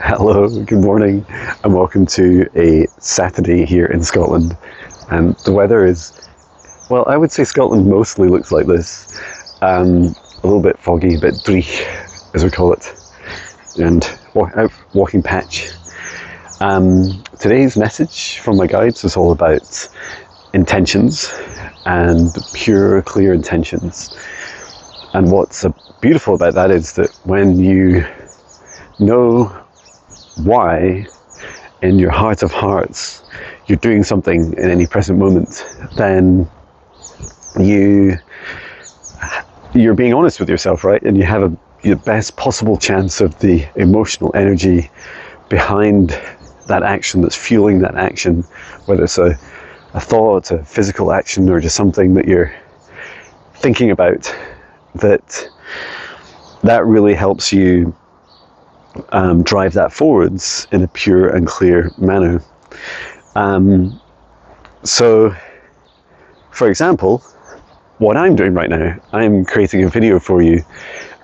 Hello, good morning, and welcome to a Saturday here in Scotland. And the weather is, well, I would say Scotland mostly looks like this. A little bit foggy, a bit dreich, as we call it, and walking patch. Today's message from my guides is all about intentions and pure, clear intentions. And what's beautiful about that is that when you know why in your heart of hearts you're doing something in any present moment, then you're being honest with yourself, right? And you have the best possible chance of the emotional energy behind that action that's fueling that action, whether it's a thought, a physical action, or just something that you're thinking about, that really helps you drive that forwards in a pure and clear manner. So, for example, what I'm doing right now, I'm creating a video for you.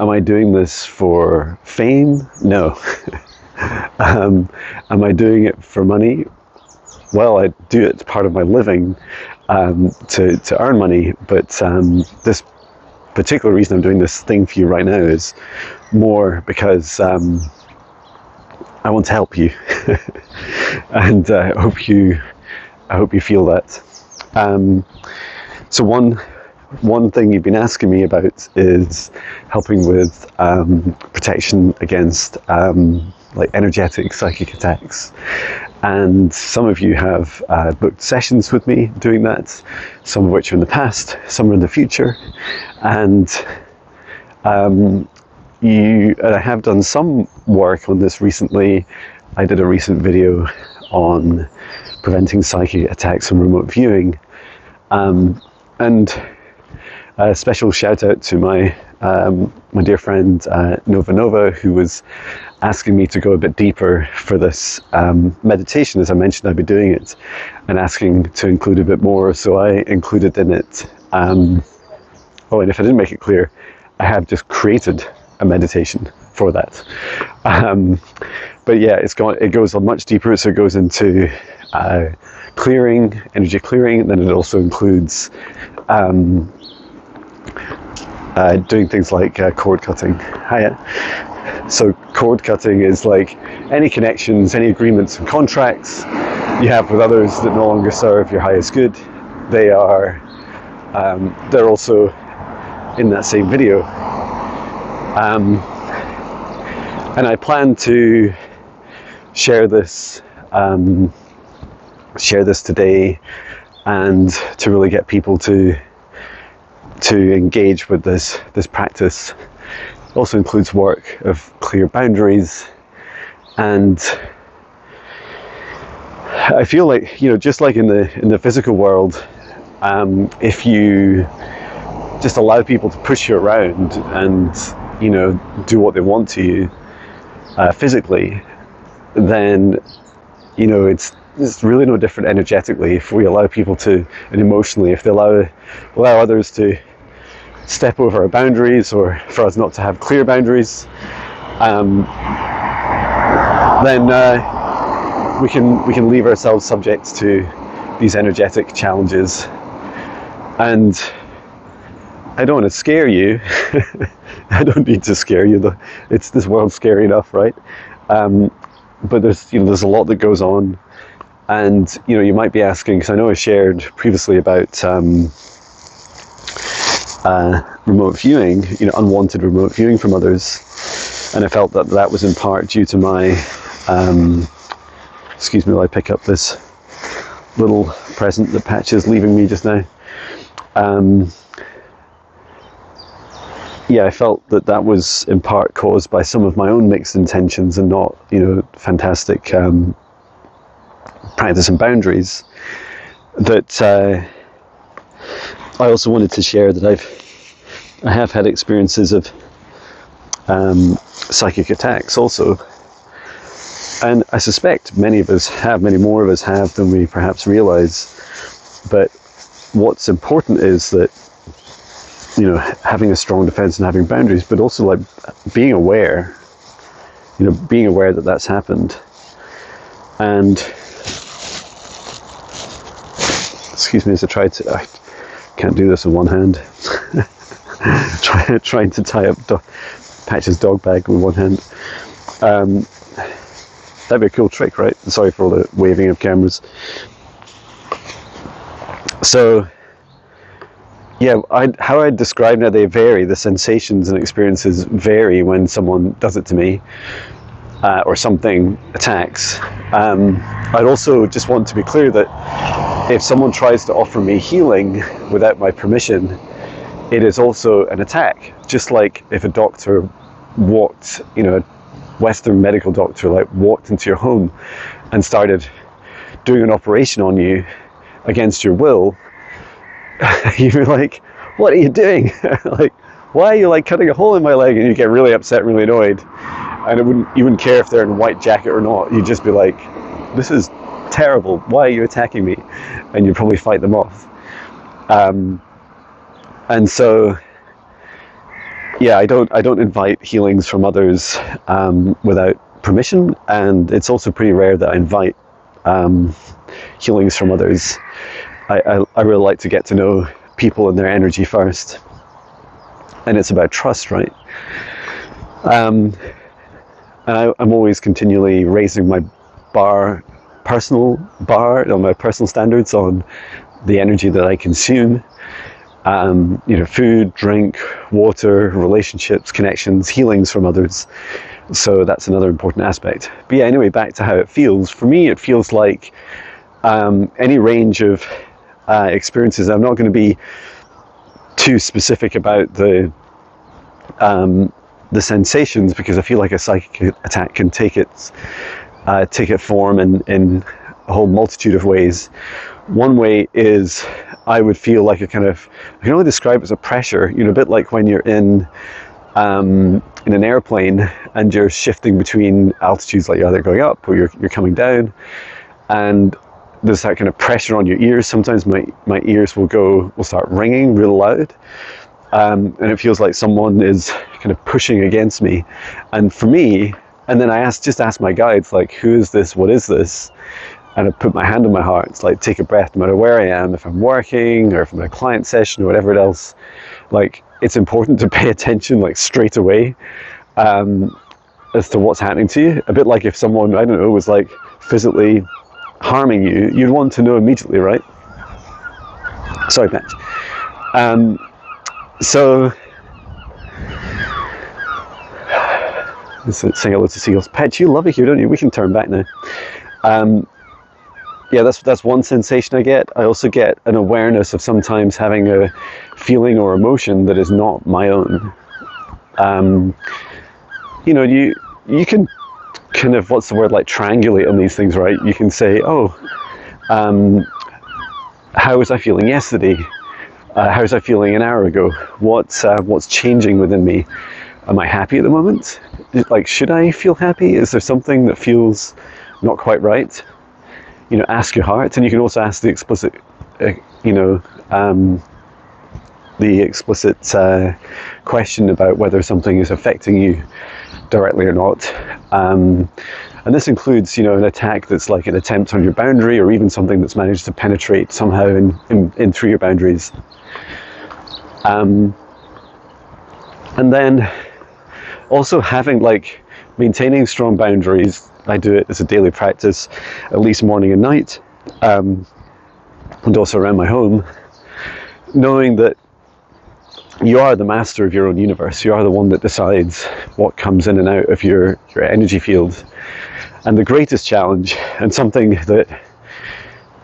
Am I doing this for fame? No. Am I doing it for money? Well, I do it as part of my living to earn money, but this particular reason I'm doing this thing for you right now is more because I want to help you, and I hope you feel that. So one thing you've been asking me about is helping with protection against like energetic psychic attacks, and some of you have booked sessions with me doing that. Some of which are in the past, some are in the future, and I have done some work on this recently. I did a recent video on preventing psychic attacks from remote viewing, and a special shout out to my dear friend Nova, who was asking me to go a bit deeper for this meditation. As I mentioned, I'd be doing it and asking to include a bit more, so I included in it, and if I didn't make it clear, I have just created a meditation for that. But yeah, it goes much deeper, so it goes into clearing, energy clearing, and then it also includes doing things like cord cutting. So cord cutting is like any connections, any agreements and contracts you have with others that no longer serve your highest good. They're also in that same video. And I plan to share this today, and to really get people to engage with this practice. It also includes work of clear boundaries, and I feel like, just like in the physical world, if you just allow people to push you around and do what they want to you physically, then it's really no different energetically if we allow people to, and emotionally, if they allow others to step over our boundaries, or for us not to have clear boundaries, then we can leave ourselves subject to these energetic challenges. And I don't want to scare you. I don't need to scare you. This world's scary enough, right? But there's a lot that goes on, and you might be asking, because I know I shared previously about remote viewing, unwanted remote viewing from others, and I felt that was in part due to my excuse me while I pick up this little present that Patch is leaving me just now. I felt that was in part caused by some of my own mixed intentions and not, fantastic practice and boundaries. That I also wanted to share that I have had experiences of psychic attacks also, and I suspect many more of us have than we perhaps realize. But what's important is that having a strong defense and having boundaries, but also like being aware being aware that that's happened. And excuse me as I can't do this with one hand. Trying to tie up Patch's dog bag with one hand. That'd be a cool trick, right? Sorry for all the waving of cameras. So, yeah, how I describe now, they vary. The sensations and experiences vary when someone does it to me, or something attacks. I'd also just want to be clear that if someone tries to offer me healing without my permission, it is also an attack. Just like if a doctor walked, a Western medical doctor walked into your home and started doing an operation on you against your will, you'd be like, what are you doing? Like, why are you cutting a hole in my leg? And you get really upset, really annoyed. And you wouldn't care if they're in a white jacket or not. You'd just be like, this is terrible. Why are you attacking me? And you'd probably fight them off. And so, yeah, I don't invite healings from others without permission, and it's also pretty rare that I invite healings from others. I really like to get to know people and their energy first, and it's about trust, right? And I'm always continually raising my personal standards on the energy that I consume. Food, drink, water, relationships, connections, healings from others. So that's another important aspect. But yeah, anyway, back to how it feels. For me, it feels like any range of experiences. I'm not going to be too specific about the sensations, because I feel like a psychic attack can take its form in a whole multitude of ways. One way is I would feel like I can only describe it as a pressure, a bit like when you're in an airplane and you're shifting between altitudes, like you're either going up or you're coming down, and there's that kind of pressure on your ears. Sometimes my ears will start ringing real loud, and it feels like someone is kind of pushing against me. And for me, and then I just ask my guides, like, who is this? What is this? And I put my hand on my heart. It's like, take a breath, no matter where I am, if I'm working or if I'm in a client session or whatever else. Like, it's important to pay attention, straight away, as to what's happening to you. A bit like if someone, I don't know, was physically harming you, you'd want to know immediately, right? Sorry, Patch. So, let's say hello to seagulls. Patch, you love it here, don't you? We can turn back now. Yeah, that's one sensation I get. I also get an awareness of sometimes having a feeling or emotion that is not my own. You can kind of, triangulate on these things, right? You can say, how was I feeling yesterday? How was I feeling an hour ago? What's changing within me? Am I happy at the moment? Should I feel happy? Is there something that feels not quite right? Ask your heart, and you can also ask the explicit, question about whether something is affecting you directly or not. And this includes, an attack that's like an attempt on your boundary, or even something that's managed to penetrate somehow in through your boundaries. And then also having maintaining strong boundaries. I do it as a daily practice, at least morning and night, and also around my home, knowing that you are the master of your own universe. You are the one that decides what comes in and out of your energy field. And the greatest challenge, and something that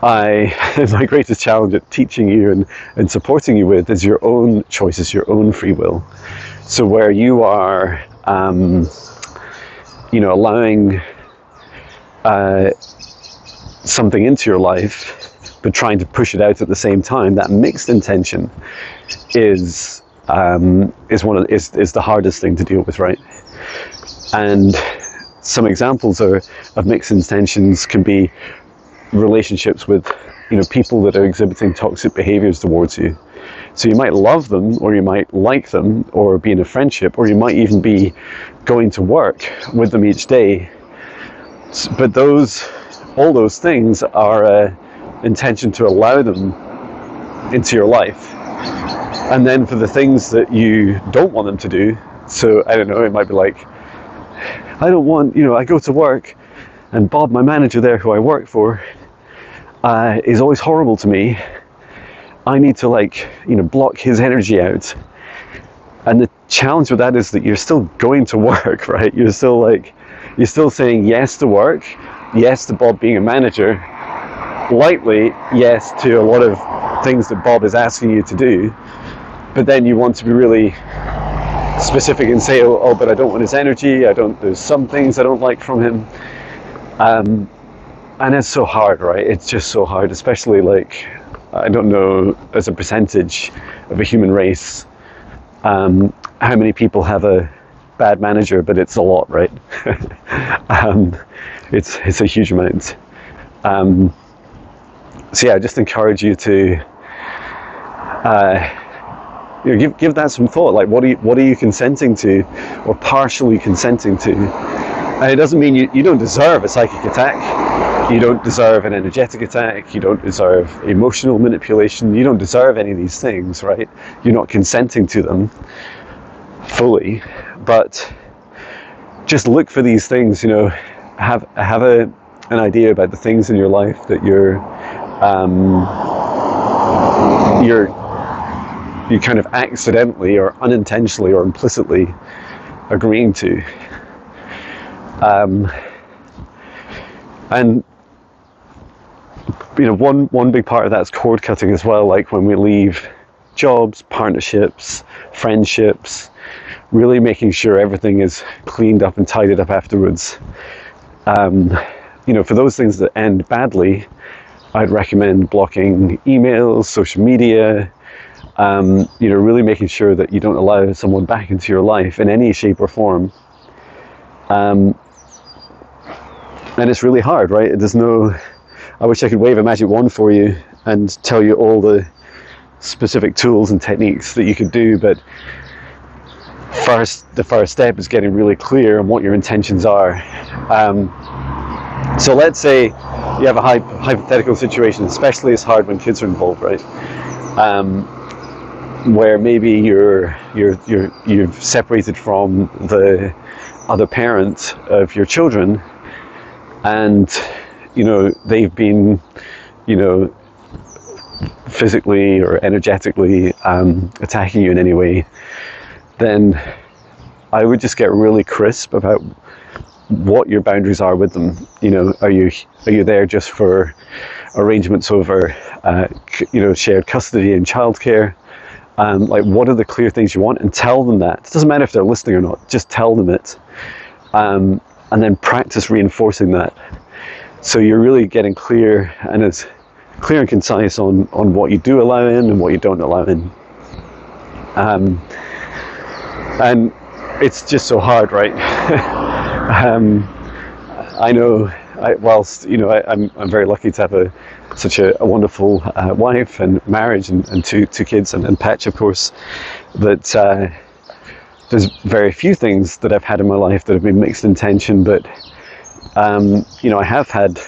my greatest challenge at teaching you and supporting you with, is your own choices, your own free will. So where you are, allowing something into your life, but trying to push it out at the same time, that mixed intention is the hardest thing to deal with, right? And some examples of mixed intentions can be relationships with people that are exhibiting toxic behaviors towards you. So you might love them, or you might like them, or be in a friendship, or you might even be going to work with them each day. But all those things are an intention to allow them into your life. And then for the things that you don't want them to do, so I don't know, it might be like, I don't want, I go to work and Bob, my manager there who I work for, is always horrible to me. I need to block his energy out. And the challenge with that is that you're still going to work, right? You're still saying yes to work, yes to Bob being a manager, lightly yes to a lot of things that Bob is asking you to do, but then you want to be really specific and say, oh, but I don't want his energy, there's some things I don't like from him. And it's so hard, right? It's just so hard, especially I don't know, as a percentage of a human race, how many people have a bad manager, but it's a lot, right? It's a huge amount. So yeah, I just encourage you to give that some thought. Like, what are you consenting to, or partially consenting to? And it doesn't mean you don't deserve a psychic attack. You don't deserve an energetic attack. You don't deserve emotional manipulation. You don't deserve any of these things, right? You're not consenting to them fully, but just look for these things. Have an idea about the things in your life that you kind of accidentally or unintentionally or implicitly agreeing to. And one big part of that is cord cutting as well. Like when we leave jobs, partnerships, friendships, really making sure everything is cleaned up and tidied up afterwards. For those things that end badly, I'd recommend blocking emails, social media, really making sure that you don't allow someone back into your life in any shape or form. And it's really hard, right? I wish I could wave a magic wand for you and tell you all the specific tools and techniques that you could do, but the first step is getting really clear on what your intentions are. So let's say you have a hypothetical situation, especially it's hard when kids are involved, right? Where maybe you've separated from the other parent of your children, and they've been physically or energetically attacking you in any way. Then I would just get really crisp about what your boundaries are with them. Are you there just for arrangements over shared custody and childcare? What are the clear things you want, and tell them that. It doesn't matter if they're listening or not, just tell them it, and then practice reinforcing that, so you're really getting clear and as clear and concise on what you do allow in and what you don't allow in. And it's just so hard, right? I know, I'm very lucky to have such a wonderful wife and marriage and two kids and Patch, of course, that there's very few things that I've had in my life that have been mixed intention, but I have had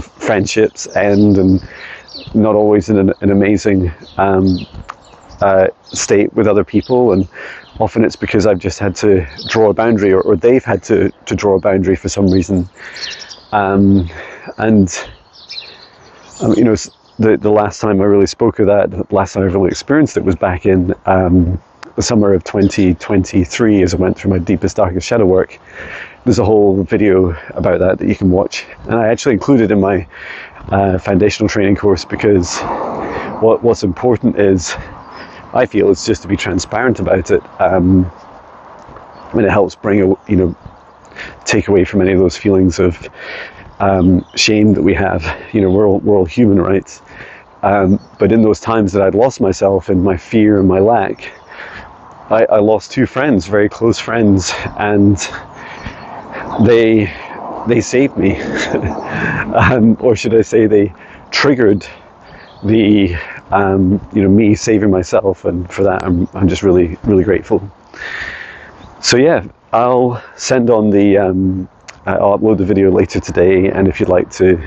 friendships end, and not always in an amazing state with other people, and often it's because I've just had to draw a boundary, or they've had to draw a boundary for some reason. The last time I really spoke of that, the last time I really experienced it was back in the summer of 2023, as I went through my deepest, darkest shadow work. There's a whole video about that you can watch, and I actually included in my foundational training course, because what's important is, I feel, is just to be transparent about it. And it helps take away from any of those feelings of shame that we have. We're all human, right? But in those times that I'd lost myself in my fear and my lack, I lost two friends, very close friends, and they saved me. Or should I say, they triggered the me saving myself, and for that I'm just really, really grateful. So yeah, I'll send on the I'll upload the video later today, and if you'd like to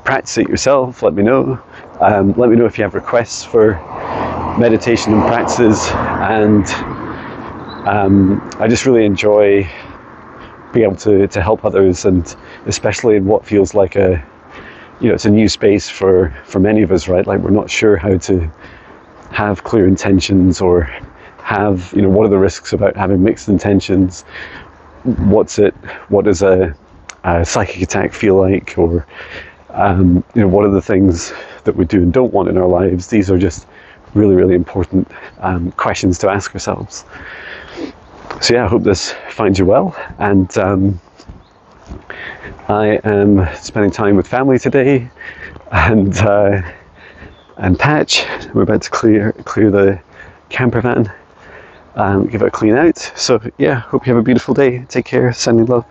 practice it yourself, let me know. Let me know if you have requests for meditation and practices, and I just really enjoy being able to help others, and especially in what feels like it's a new space for many of us, right? Like, we're not sure how to have clear intentions, or have, what are the risks about having mixed intentions? What does a psychic attack feel like? Or, what are the things that we do and don't want in our lives? These are just really, really important questions to ask ourselves. So yeah, I hope this finds you well, and I am spending time with family today, and Patch. We're about to clear the camper van, give it a clean out. So yeah, hope you have a beautiful day. Take care. Sending love.